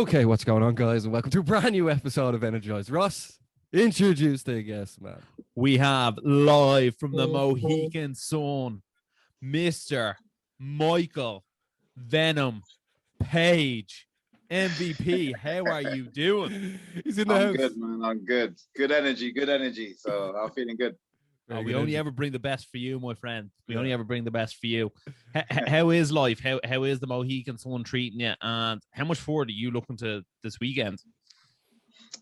Okay, what's going on, guys, and welcome to a brand new episode of Energized. Ross, introduce the guest, man. We have live from the Mohican Sun, Mr. Michael Venom Page, MVP. How are you doing? He's in the I'm house. good, man. I'm good. Good energy. So I'm feeling good. We only ever bring the best for you, my friend. We only Yeah. ever bring the best for you. How is life? How is the Mohican Sun treating you? And how much forward are you looking to this weekend?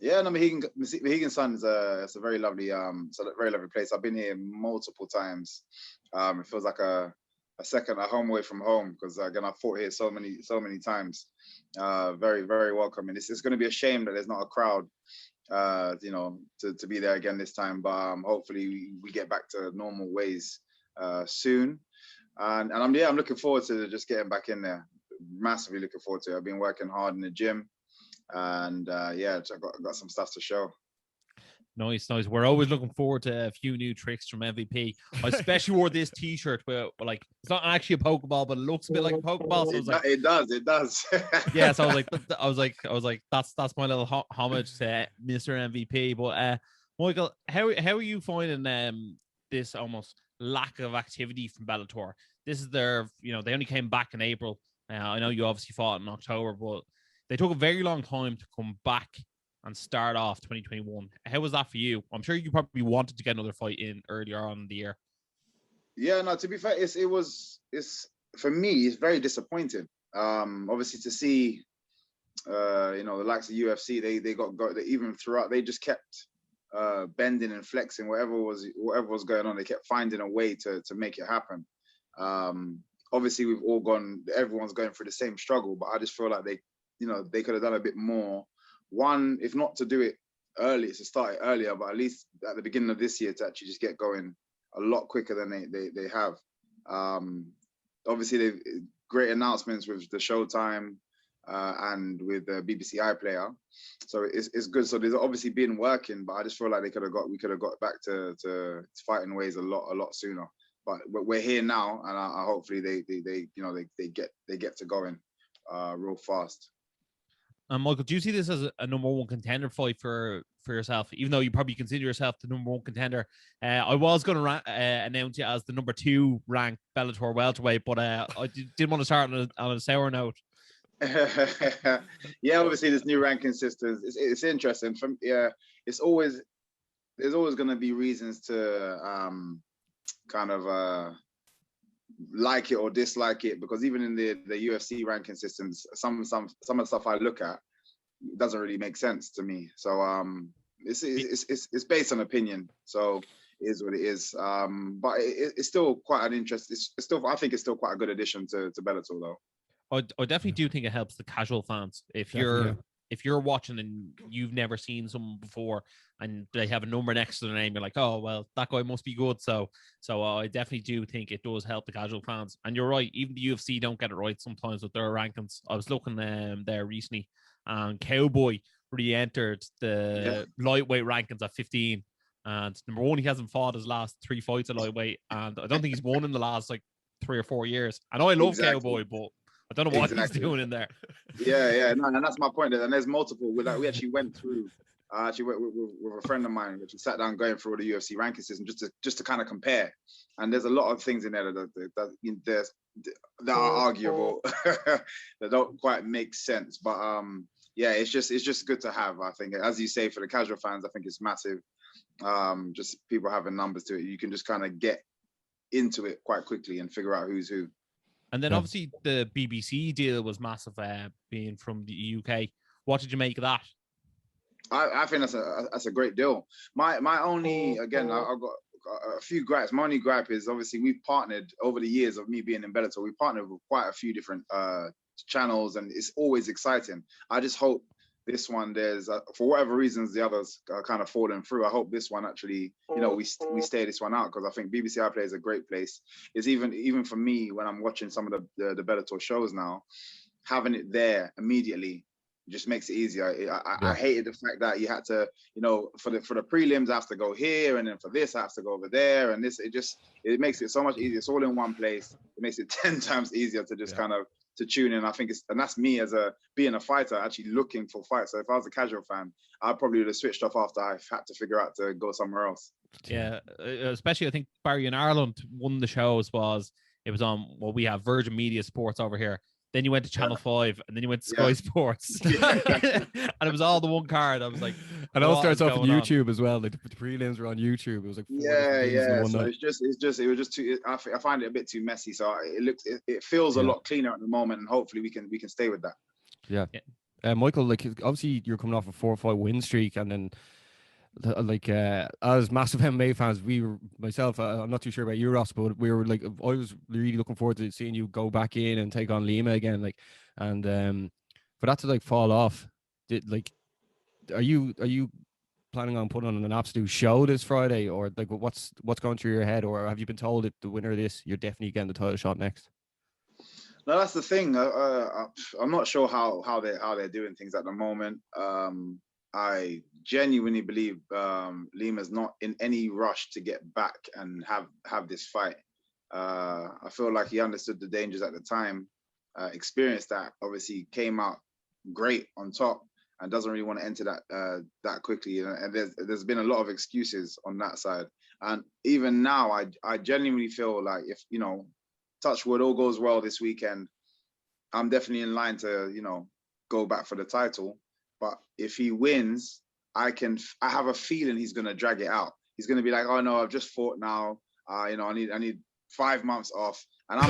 Yeah, no, Mohegan Sun is it's a very lovely very lovely place. I've been here multiple times. It feels like a home away from home because again I fought here so many times. Very very welcoming. It's going to be a shame that there's not a crowd. To be there again this time, but hopefully we get back to normal ways soon. And I'm looking forward to just getting back in there. Massively looking forward to it. I've been working hard in the gym. And I got some stuff to show. Nice. We're always looking forward to a few new tricks from MVP. I especially wore this T-shirt where, like, it's not actually a Pokeball, but it looks a bit like a Pokeball. So it does. Yeah. So I was like, that's my little homage to Mr. MVP. But Michael, how are you finding this almost lack of activity from Bellator? This is their, they only came back in April. I know you obviously fought in October, but they took a very long time to come back and start off 2021. How was that for you? I'm sure you probably wanted to get another fight in earlier on in the year. Yeah, no, to be fair, it's for me, it's very disappointing. Obviously to see the likes of UFC, they got even throughout, they just kept bending and flexing whatever was going on. They kept finding a way to make it happen. Obviously everyone's going through the same struggle, but I just feel like they could have done a bit more. One, if not to do it early, to start it earlier, but at least at the beginning of this year to actually just get going a lot quicker than they have. Obviously, they've great announcements with the Showtime and with the BBC iPlayer, so it's good. So there's obviously been working, but I just feel like we could have got back to fighting ways a lot sooner. But we're here now, and I hopefully they get to going real fast. Michael, do you see this as a number one contender fight for yourself? Even though you probably consider yourself the number one contender, I was going to announce you as the number 2 ranked Bellator welterweight, but I didn't want to start on a sour note. Yeah, obviously this new ranking system, it's interesting. There's always going to be reasons to like it or dislike it, because even in the UFC ranking systems, some of the stuff I look at doesn't really make sense to me. So it's based on opinion, so it is what it is. But it's still quite an interest. I think it's still quite a good addition to Bellator, though. I definitely do think it helps the casual fans. If you're watching and you've never seen someone before and they have a number next to their name, you're like, oh, well, that guy must be good. So I definitely do think it does help the casual fans. And you're right, even the UFC don't get it right sometimes with their rankings. I was looking there recently, and Cowboy re-entered the lightweight rankings at 15. And number one, he hasn't fought his last 3 fights at lightweight, and I don't think he's won in the last 3 or 4 years. I know I love Cowboy, but I don't know what he's doing in there. Yeah, no, and that's my point. And there's multiple. We actually went through. With a friend of mine, which sat down going through the UFC ranking system just to kind of compare. And there's a lot of things in there that are arguable, that don't quite make sense. But it's just good to have. I think, as you say, for the casual fans, I think it's massive. Just people having numbers to it, you can just kind of get into it quite quickly and figure out who's who. And then obviously the BBC deal was massive, being from the UK. What did you make of that? I think that's a great deal. My only, again, I've got a few gripes. My only gripe is obviously we've partnered over the years of me being in Bellator. We partnered with quite a few different channels, and it's always exciting. I just hope this one, there's for whatever reasons the others are kind of falling through. I hope this one actually, we stay this one out, because I think BBC iPlayer is a great place. It's even for me when I'm watching some of the Bellator shows now, having it there immediately just makes it easier. I hated the fact that you had to, for the prelims I have to go here, and then for this I have to go over there, and this it makes it so much easier. It's all in one place. It makes it 10 times easier to just kind of to tune in. I think and that's me as being a fighter, actually looking for fights. So if I was a casual fan, I probably would have switched off after I had to figure out to go somewhere else. Yeah, especially I think Barry in Ireland, one of the shows it was on we have Virgin Media Sports over here. Then you went to Channel 5, and then you went to Sky Sports, and it was all the one card. I was like, and it all starts off on YouTube as well. Like the prelims were on YouTube. It was like So it was just too. I find it a bit too messy. So it feels a lot cleaner at the moment, and hopefully we can stay with that. Yeah. Michael, like obviously you're coming off a 4-5 win streak, and then like as massive MMA fans, I'm not too sure about you, Ross, but we were like, I was really looking forward to seeing you go back in and take on Lima again, like, and for that to like fall off, are you planning on putting on an absolute show this Friday, or like what's going through your head, or have you been told that the winner of this, you're definitely getting the title shot next? No, that's the thing. I'm not sure how they're doing things at the moment. I genuinely believe Lima's not in any rush to get back and have this fight. I feel like he understood the dangers at the time, experienced that, obviously came out great on top, and doesn't really want to enter that quickly. And there's been a lot of excuses on that side. And even now, I genuinely feel like if, touch wood, all goes well this weekend, I'm definitely in line to, go back for the title. But if he wins, I have a feeling he's going to drag it out. He's going to be like, oh no, I've just fought now. I need 5 months off, and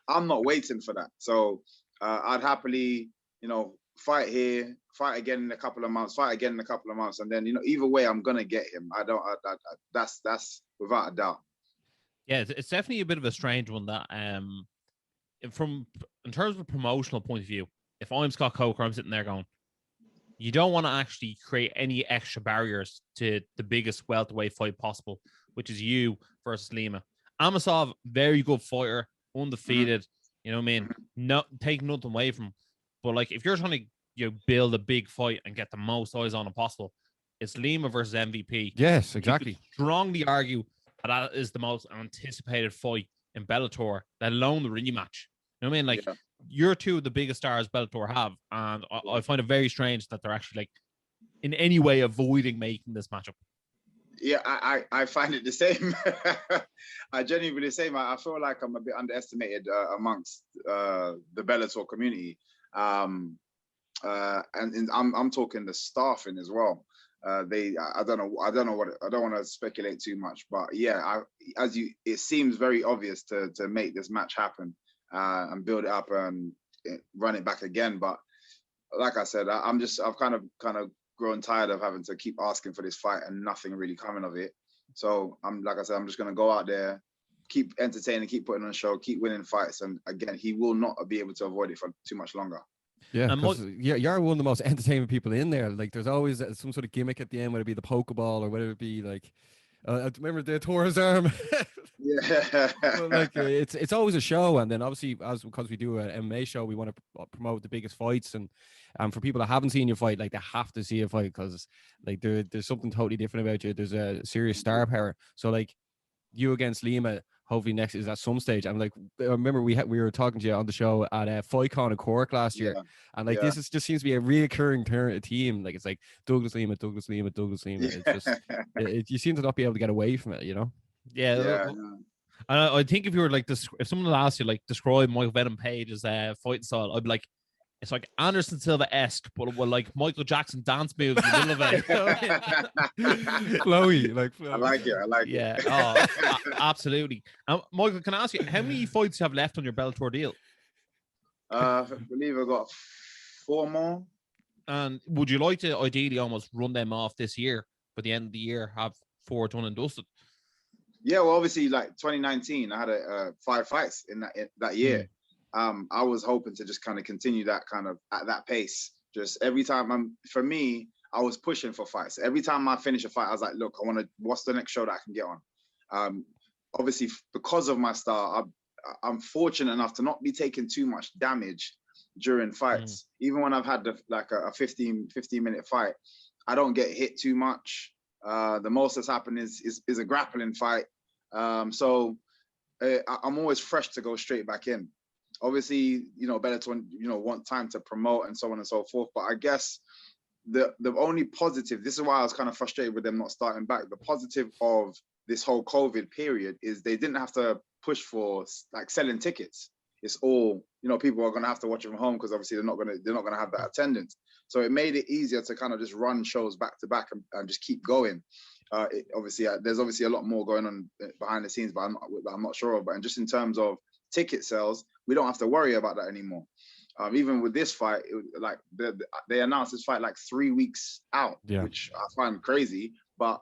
I'm not waiting for that. So I'd happily, fight here, fight again in a couple of months, and then either way, I'm gonna get him. That's without a doubt. Yeah, it's definitely a bit of a strange one that in terms of a promotional point of view. If I'm Scott Coker, I'm sitting there going, you don't want to actually create any extra barriers to the biggest welterweight fight possible, which is you versus Lima. Amasov, very good fighter, undefeated. You know what I mean? No, take nothing away from him. But like, if you're trying to build a big fight and get the most eyes on it possible, it's Lima versus MVP. Yes, exactly. You could strongly argue that is the most anticipated fight in Bellator, let alone the rematch. You know what I mean? Like, you're two of the biggest stars Bellator have, and I find it very strange that they're actually like in any way avoiding making this matchup. Yeah, I find it the same. I genuinely the same. I feel like I'm a bit underestimated amongst the Bellator community, and I'm talking the staffing as well. I don't want to speculate too much, but yeah, it seems very obvious to make this match happen. And build it up and run it back again. But like I said, I've kind of grown tired of having to keep asking for this fight and nothing really coming of it. So I'm just going to go out there, keep entertaining, keep putting on a show, keep winning fights. And again, he will not be able to avoid it for too much longer. Yeah, you're one of the most entertaining people in there. Like, there's always some sort of gimmick at the end, whether it be the Pokeball or whether it be like, I remember they tore his arm. Yeah. Well, like it's always a show, and then obviously because we do an MMA show, we want to promote the biggest fights, and for people that haven't seen you fight, like, they have to see a fight, because like there's something totally different about you. There's a serious star power. So like, you against Lima, hopefully next is at some stage. And like, I remember we were talking to you on the show at FightCon in Cork last year, and like this just seems to be a reoccurring team. Like, it's like Douglas Lima. It's just you seem to not be able to get away from it, Yeah. I think if you were like if someone asked you like describe Michael Venom Page's fighting style, I'd be like, it's like Anderson Silva-esque, but with like Michael Jackson dance moves in the middle of it. Flowy, like I like it. Yeah, absolutely. Michael, can I ask you, how many fights you have left on your Bellator deal? I believe I got 4 more. And would you like to ideally almost run them off this year, by the end of the year, have 4 done and dusted? Yeah, well, obviously, like 2019, I had 5 fights in that year. I was hoping to just kind of continue that kind of at that pace. Just every time for me, I was pushing for fights. Every time I finish a fight, I was like, look, what's the next show that I can get on? Obviously, because of my style, I'm fortunate enough to not be taking too much damage during fights. Even when I've had a 15-minute fight, I don't get hit too much. The most that's happened is a grappling fight. So I'm always fresh to go straight back in. obviously, Bellator, want time to promote and so on and so forth. But I guess the only positive, this is why I was kind of frustrated with them not starting back. The positive of this whole COVID period is they didn't have to push for like selling tickets. It's all, people are going to have to watch it from home because obviously they're not going to have that attendance. So it made it easier to kind of just run shows back to back and just keep going. There's obviously a lot more going on behind the scenes, but I'm not sure of. But just in terms of ticket sales, we don't have to worry about that anymore. Even with this fight, they announced this fight like 3 weeks out, which I find crazy. But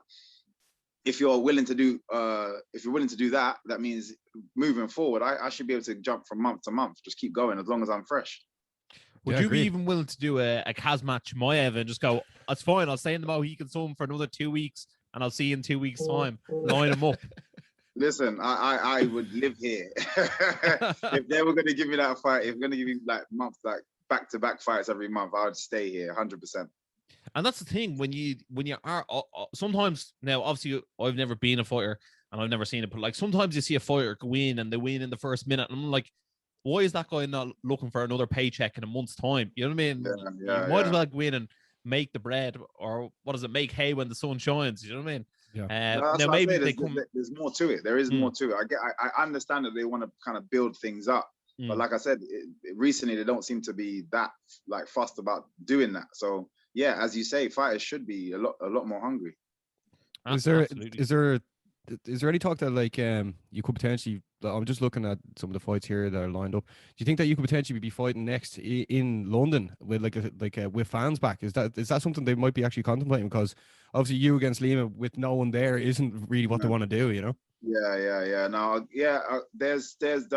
if you're willing to do that, that means moving forward, I should be able to jump from month to month, just keep going as long as I'm fresh. Would you be even willing to do a Kaz match, Moev, and just go, that's fine, I'll stay in the Mohican Zone for another 2 weeks, and I'll see you in 2 weeks' time. Line them up. Listen, I would live here. If they were going to give me that fight, if they're going to give me like back-to-back fights every month, I would stay here 100%. And that's the thing, when you are sometimes, now obviously I've never been a fighter and I've never seen it, but like sometimes you see a fighter go in and they win in the first minute, and I'm like, why is that guy not looking for another paycheck in a month's time? You know what I mean? You might as well go in and make the bread, or what does it, make hay when the sun shines? You know what I mean? Now maybe there's more to it. There is more to it. I understand that they want to kind of build things up, but like I said, recently they don't seem to be that like fussed about doing that. So yeah, as you say, fighters should be a lot more hungry. Is there any talk that like you could potentially? I'm just looking at some of the fights here that are lined up. Do you think that you could potentially be fighting next in London with with fans back? Is that something they might be actually contemplating? Because obviously you against Lima with no one there isn't really what they want to do, you know? Yeah. No, there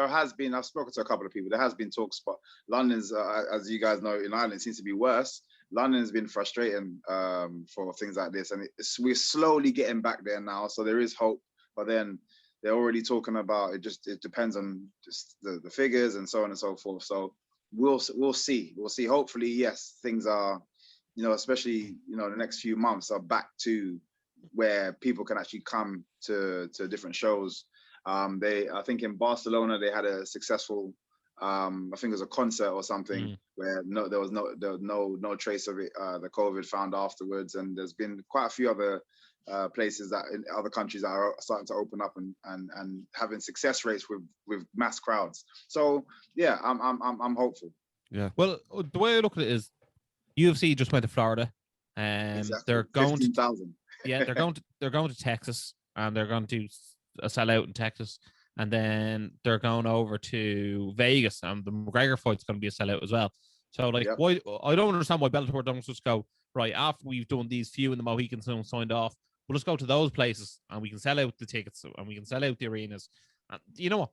has been. I've spoken to a couple of people. There has been talks, but London's, as you guys know, in Ireland, it seems to be worse. London's been frustrating for things like this, and we're slowly getting back there now. So there is hope, but then they're already talking about it. It depends on just the figures and so on and so forth. So we'll see. Hopefully, yes, things are, especially the next few months are back to where people can actually come to different shows. I think in Barcelona they had a successful. I think it was a concert or something where there was no trace of it. The COVID found afterwards, and there's been quite a few other places that in other countries that are starting to open up and having success rates with mass crowds. So yeah, I'm hopeful. Yeah. Well, the way I look at it is, UFC just went to Florida, and exactly. They're going 15,000. Yeah, they're going to Texas, and they're going to sell out in Texas. And then they're going over to Vegas, and the McGregor fight's going to be a sellout as well. So, why? I don't understand why Bellator don't just go, right, after we've done these few in the Mohican Zone signed off, we'll just go to those places, and we can sell out the tickets, and we can sell out the arenas. And you know what?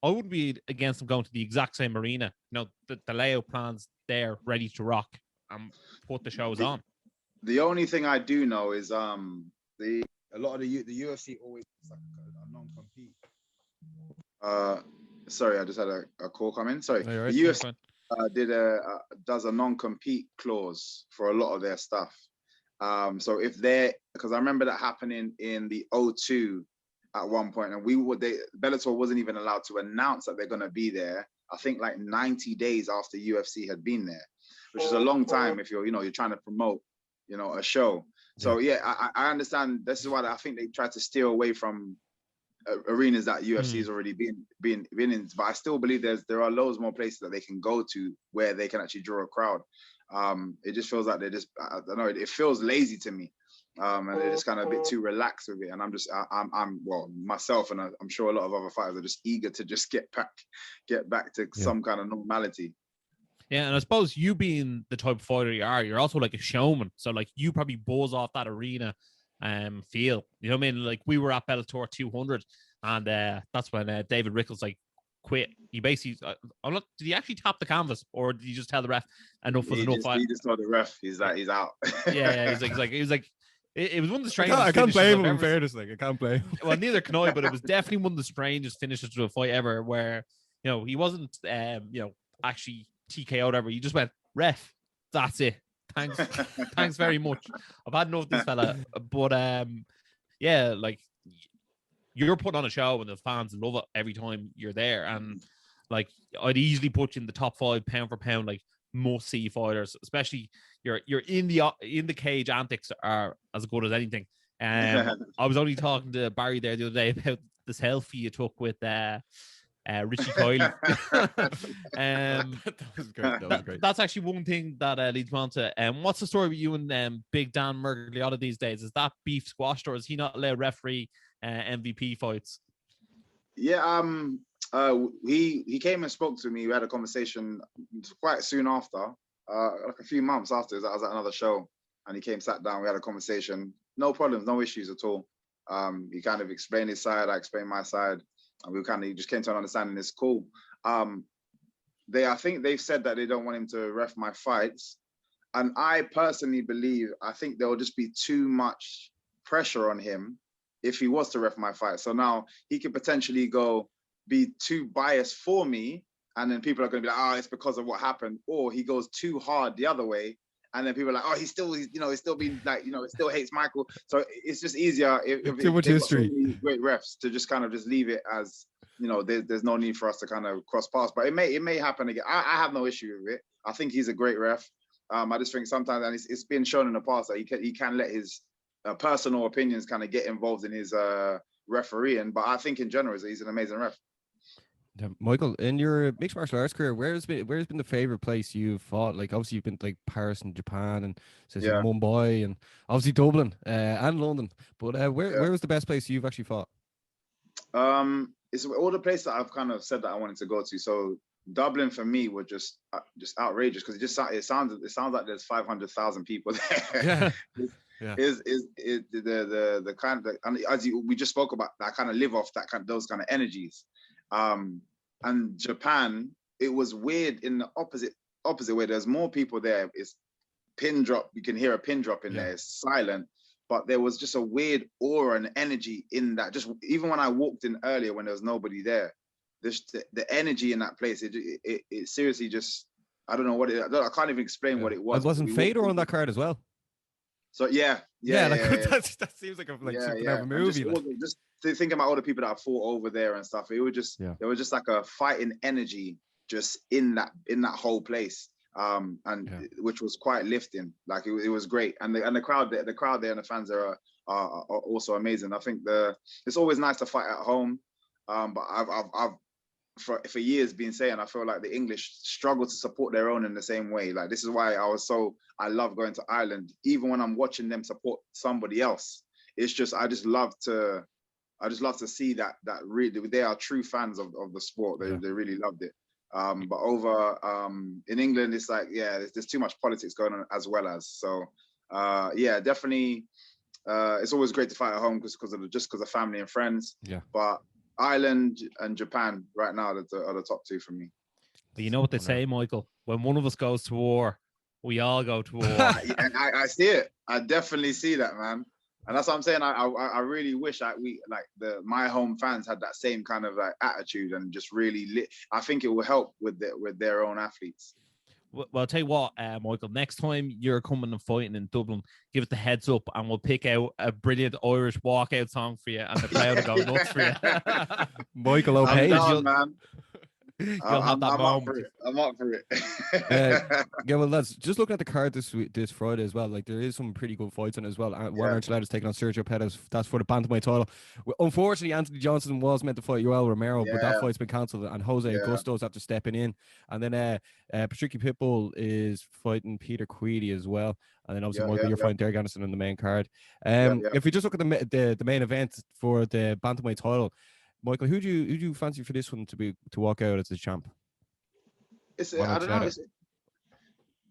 I wouldn't be against them going to the exact same arena. The layout plans there, ready to rock, and put the shows on. The only thing I do know is a lot of the UFC always like a non-compete. Sorry, I just had a call come in. Sorry, right, the UFC does a non-compete clause for a lot of their stuff. So if because I remember that happening in the O2 at one point, and Bellator wasn't even allowed to announce that they're going to be there. I think like 90 days after UFC had been there, which is a long time if you're trying to promote a show. So yeah, I understand. This is why I think they try to steer away from arenas that UFC has already been in, but I still believe there are loads more places that they can go to where they can actually draw a crowd. It just feels like I don't know, it feels lazy to me, and they're just kind of a bit too relaxed with it. And I'm myself, and I'm sure a lot of other fighters are just eager to just get back to some kind of normality. Yeah, and I suppose you being the type of fighter you are, you're also like a showman. So like you probably buzz off that arena feel. You know what I mean? Like we were at Bellator 200, and that's when David Rickles quit. He basically, did he actually tap the canvas, or did he just tell the ref enough was enough? He just told the ref he's out. Yeah, he was like, it was one of the strangest. I can't blame him. In fairness, I can't blame. Well, neither can I, but it was definitely one of the strangest finishes to a fight ever, where he wasn't actually TKO'd ever. He just went, ref, that's it. Thanks very much. I've had enough of this fella, but yeah, like you're putting on a show and the fans love it every time you're there, and Like I'd easily put you in the top 5 pound for pound, like must see fighters, especially you're in the cage. Antics are as good as anything. I was only talking to Barry there the other day about the selfie you took with Richie Kiley. That was great. That was great. That's actually one thing that leads me on to what's the story with you and Big Dan Mergliotta these days? Is that beef squashed, or is he not allowed referee MVP fights? Yeah, he came and spoke to me. We had a conversation quite soon after, like a few months after. I was at another show, and he came, sat down. We had a conversation. No problems, no issues at all. He kind of explained his side, I explained my side, and we kind of just came to an understanding. It's cool. I think they've said that they don't want him to ref my fights, and I personally believe I think there will just be too much pressure on him if he was to ref my fight. So now he could potentially be too biased for me, and then people are going to be like, oh, it's because of what happened. Or he goes too hard the other way, and then people are like, oh, he's still being like, he still hates Michael. So it's just easier if too much history. So many great refs to just kind of just leave it as, there's no need for us to kind of cross paths. But it may happen again. I have no issue with it. I think he's a great ref. I just think sometimes, and it's been shown in the past that he can let his personal opinions kind of get involved in his refereeing, but I think in general he's an amazing ref. Yeah, Michael, in your mixed martial arts career, where's been the favorite place you've fought? Like obviously you've been to, like, Paris and Japan and Mumbai and obviously Dublin and London. But where was the best place you've actually fought? It's all the places that I've kind of said that I wanted to go to. So Dublin for me were just outrageous because it sounds like there's 500,000 people there. Yeah. Yeah. Is the kind of, and as we just spoke about, that kind of live off those kind of energies. And Japan, it was weird in the opposite way. There's more people there. It's pin drop. You can hear a pin drop in there. It's silent, but there was just a weird aura and energy in that. Just even when I walked in earlier, when there was nobody there, the energy in that place. It seriously just, I don't know what it. I can't even explain what it was. Wasn't Fedor on that card as well? So yeah. That seems like something out of a movie. Just thinking about all the people that I fought over there and stuff, it was just there was just like a fighting energy just in that whole place, which was quite lifting. Like it was great, and the crowd there and the fans there are also amazing. I think it's always nice to fight at home, but I've for years been saying I feel like the English struggle to support their own in the same way. Like this is why I love going to Ireland, even when I'm watching them support somebody else. It's just I just love to see that really they are true fans of the sport. They really loved it. But over in England, it's like there's too much politics going on as well as so. Definitely. It's always great to fight at home because of family and friends. Yeah. But Ireland and Japan right now are the top two for me. But you know what they say, Michael? When one of us goes to war, we all go to war. And I see it. I definitely see that, man. And that's what I'm saying. I really wish my home fans had that same kind of like attitude and just really I think it will help with their own athletes. Well, I'll tell you what, Michael, next time you're coming and fighting in Dublin, give it the heads up and we'll pick out a brilliant Irish walkout song for you and the crowd will go nuts for you. Michael O'Page. Man. You'll have that moment. I'm up for it. Well, lads, just looking at the card this Friday as well, like there is some pretty good fights in it as well. Juan Archuleta's taking on Sergio Pettis. That's for the bantamweight title. Unfortunately, Anthony Johnson was meant to fight Yoel Romero, but that fight's been cancelled, and Jose Augusto's after stepping in. And then Patricky Pitbull is fighting Peter Queedy as well. And then obviously Michael, you're fighting Derek Anderson on the main card. If we just look at the main event for the bantamweight title, Michael, who do you fancy for this one to walk out as the champ? I don't know.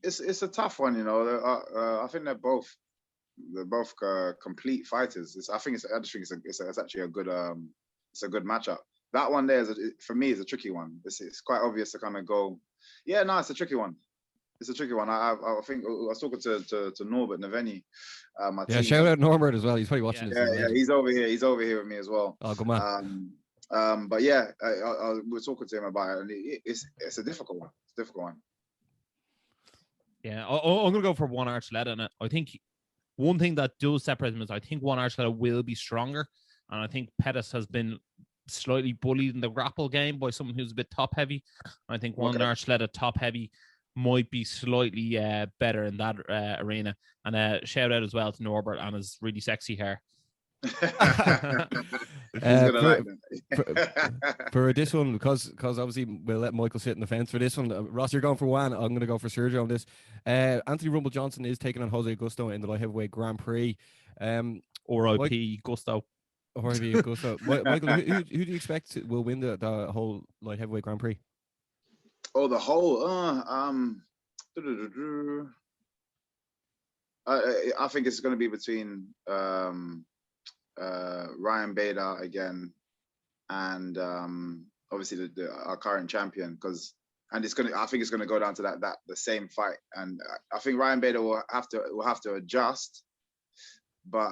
It's a tough one, you know. I think they're both complete fighters. I just think it's actually a good matchup. That one there for me is a tricky one. It's quite obvious to kind of go. Yeah, no, it's a tricky one. It's a tricky one. I think I was talking to Norbert Neveni. Shout out Norbert as well. He's probably watching this. Yeah, he's over here. He's over here with me as well. Oh, good man. But yeah, we're talking to him about it, and it's a difficult one. It's a difficult one. Yeah, I'm gonna go for Juan Archuleta, and I think one thing that does separate them is I think Juan Archuleta will be stronger, and I think Pettis has been slightly bullied in the grapple game by someone who's a bit top heavy. I think one Archuleta top heavy might be slightly better in that arena. And shout out as well to Norbert and his really sexy hair. For this one, because obviously we'll let Michael sit in the fence for this one. Ross, you're going for one. I'm going to go for Sergio on this. Anthony Rumble Johnson is taking on Jose Gusto in the light heavyweight Grand Prix. R.I.P. Gusto. R.I.P. Gusto. Michael, who do you expect will win the whole light heavyweight Grand Prix? Oh, the whole. I think it's going to be between Ryan Bader again and obviously our current champion, I think it's going to go down to the same fight, and I think Ryan Bader will have to adjust, but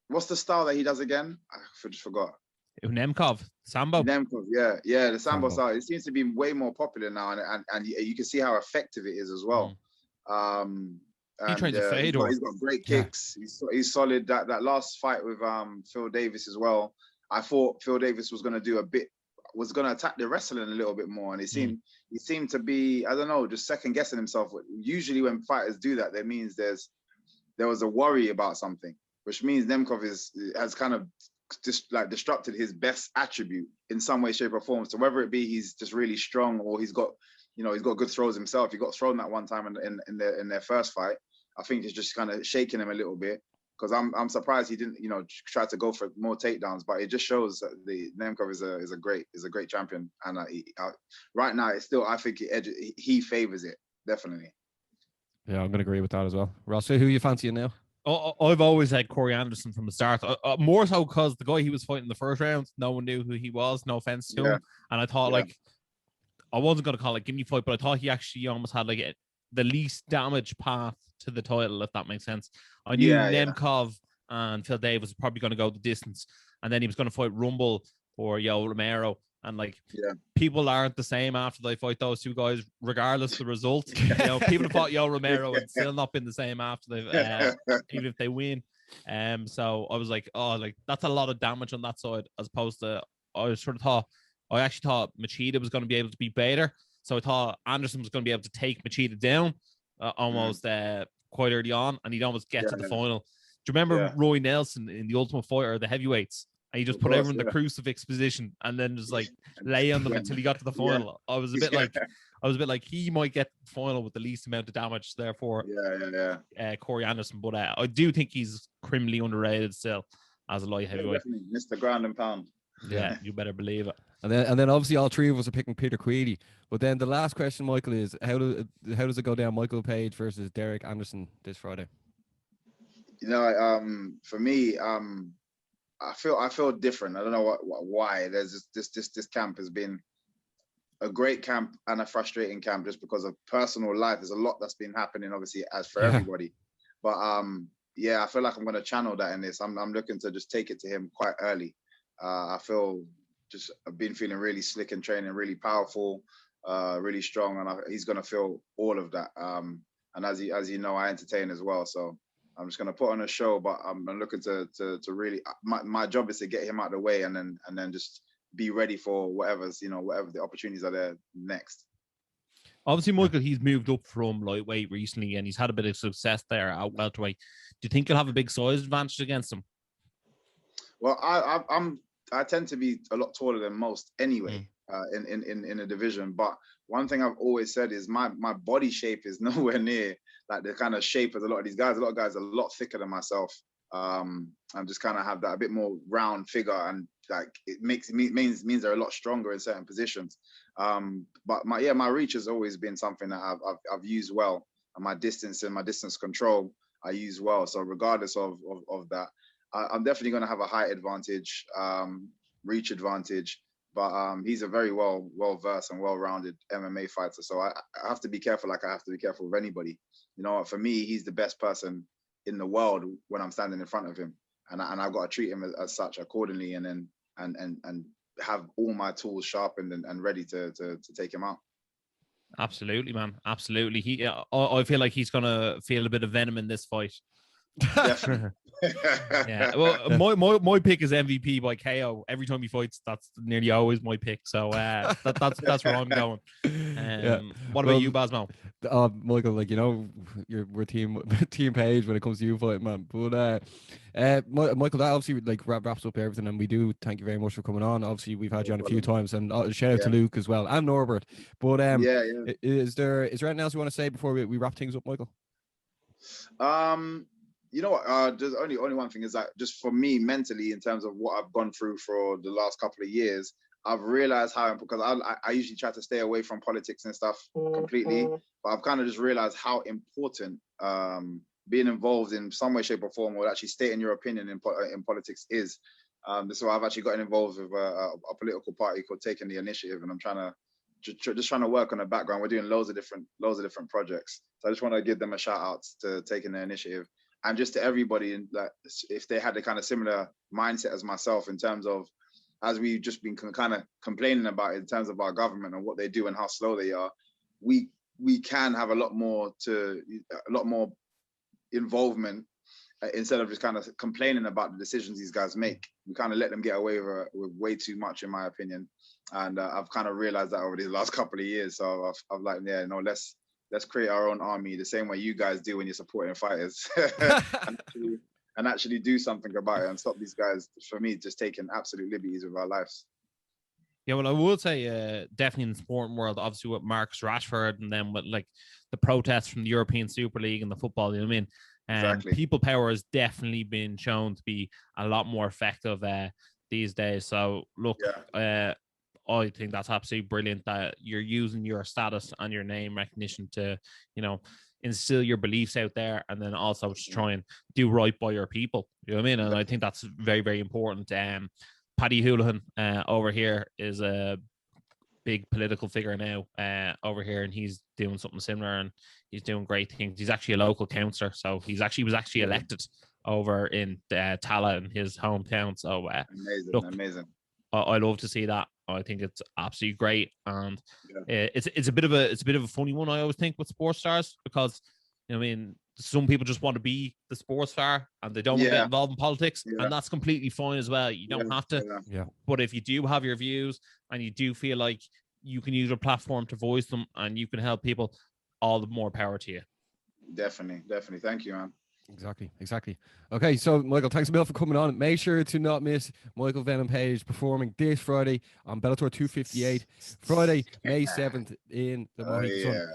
what's the style that he does again? I just forgot. Nemkov, Sambo. Nemkov, yeah, the Sambo style. It seems to be way more popular now, and you can see how effective it is as well. He trains a fade, he's got great kicks. He's solid. That last fight with Phil Davis as well. I thought Phil Davis was going to attack the wrestling a little bit more, and he seemed to be, I don't know, just second guessing himself. Usually when fighters do that, that means there was a worry about something, which means Nemkov has kind of just like disrupted his best attribute in some way, shape, or form. So whether it be he's just really strong or he's got good throws himself. He got thrown that one time in their first fight. I think it's just kind of shaking him a little bit, because I'm surprised he didn't try to go for more takedowns. But it just shows that the Nemkov is a great champion, and right now it's still, I think he favors it definitely. Yeah, I'm gonna agree with that as well. Ross, who are you fancying now? I've always had Corey Anderson from the start. More so because the guy he was fighting in the first round, no one knew who he was. No offense to him, and I thought I wasn't gonna call it give me fight, but I thought he actually almost had the least damage path to the title, if that makes sense. I knew Nemkov and Phil Davis was probably going to go the distance, and then he was going to fight Rumble or Yo Romero, and people aren't the same after they fight those two guys, regardless of the result. People have fought Yo Romero and still not been the same after they've even if they win. So I was that's a lot of damage on that side, as opposed to I actually thought Machida was going to be able to beat Bader. So I thought Anderson was going to be able to take Machida down almost quite early on, and he'd almost get to the final. Do you remember Roy Nelson in The Ultimate Fighter, the heavyweights? And he just put everyone in the crucifix position and then just lay on them until he got to the final. I was a bit like he might get the final with the least amount of damage. Therefore, Corey Anderson. But I do think he's criminally underrated still as a light heavyweight. Mr. Ground and Pound. Yeah, you better believe it. And then obviously all three of us are picking Peter Queally. But then the last question, Michael, is how does it go down? Michael Page versus Derek Anderson this Friday. For me, I feel different. I don't know why. There's this camp has been a great camp and a frustrating camp just because of personal life. There's a lot that's been happening, obviously, as for everybody. But I feel like I'm going to channel that in this. I'm looking to just take it to him quite early. I've been feeling really slick in training, really powerful, really strong, and he's going to feel all of that. And as you know, I entertain as well, so I'm just going to put on a show. But I'm looking to really. My job is to get him out of the way, and then just be ready for whatever the opportunities are there next. Obviously, Michael, he's moved up from lightweight recently, and he's had a bit of success there at welterweight. Do you think you'll have a big size advantage against him? Well, I tend to be a lot taller than most anyway, in a division. But one thing I've always said is my body shape is nowhere near like the kind of shape as a lot of these guys. A lot of guys are a lot thicker than myself. I'm just kind of have that a bit more round figure, and it means they're a lot stronger in certain positions. But my reach has always been something that I've used well, and my distance and my distance control I use well. So regardless of that, I'm definitely going to have a height advantage, reach advantage, but he's a very well versed and well-rounded MMA fighter. So I have to be careful, like I have to be careful with anybody. For me, he's the best person in the world when I'm standing in front of him, and I've got to treat him as such accordingly, and then and have all my tools sharpened and ready to take him out. Absolutely, man. Absolutely. I feel like he's gonna feel a bit of venom in this fight. Definitely. Yeah. Well, my pick is MVP by KO every time he fights. That's nearly always my pick. So that's where I'm going. What about you, Basmo? Michael, like, you know, we're team page when it comes to you fighting, man. But Michael, that obviously like wraps up everything, and we do thank you very much for coming on. Obviously, we've had you on a few times, and shout out to Luke as well and Norbert. But is there anything else you want to say before we wrap things up, Michael? You know what? There's only one thing is that just for me mentally, in terms of what I've gone through for the last couple of years, I've realized how, because I usually try to stay away from politics and stuff completely, but I've kind of just realized how important being involved in some way, shape, or form, or actually stating your opinion in politics is. So I've actually gotten involved with a political party called Taking the Initiative, and I'm just trying to work on the background. We're doing loads of different projects. So I just want to give them a shout out to Taking the Initiative. And just to everybody, that if they had the kind of similar mindset as myself, in terms of, as we've just been kind of complaining about in terms of our government and what they do and how slow they are, we can have a lot more involvement instead of just kind of complaining about the decisions these guys make. We kind of let them get away with way too much, in my opinion. And I've kind of realized that over these last couple of years. So I've like, yeah, no, let's create our own army the same way you guys do when you're supporting fighters, and actually do something about it and stop these guys, for me, just taking absolute liberties with our lives. Yeah, well, I would say definitely in the sporting world, obviously with Marcus Rashford, and then with like the protests from the European Super League and the football, you know what I mean? Exactly. People power has definitely been shown to be a lot more effective these days. So look, I think that's absolutely brilliant that you're using your status and your name recognition to, you know, instill your beliefs out there, and then also to try and do right by your people. You know what I mean? And I think that's very, very important. Paddy Houlihan over here is a big political figure now over here, and he's doing something similar, and he's doing great things. He's actually a local councillor, so he was actually elected over in Tala, in his hometown. So amazing. I love to see that. I think it's absolutely great, and it's a bit of a funny one, I always think, with sports stars, because, you know what I mean, some people just want to be the sports star and they don't want to get involved in politics, and that's completely fine as well. You don't have to. But if you do have your views and you do feel like you can use your platform to voice them and you can help people, all the more power to you. Definitely. Thank you, man. Exactly. Okay, so Michael, thanks a million for coming on. Make sure to not miss Michael Venom Page performing this Friday on Bellator 258, Friday, May 7th in the Mohegan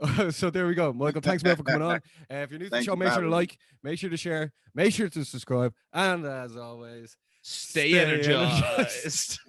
Sun. So there we go. Michael, thanks a million for coming on. If you're new to the show, make sure to like, make sure to share, make sure to subscribe, and as always, stay energized.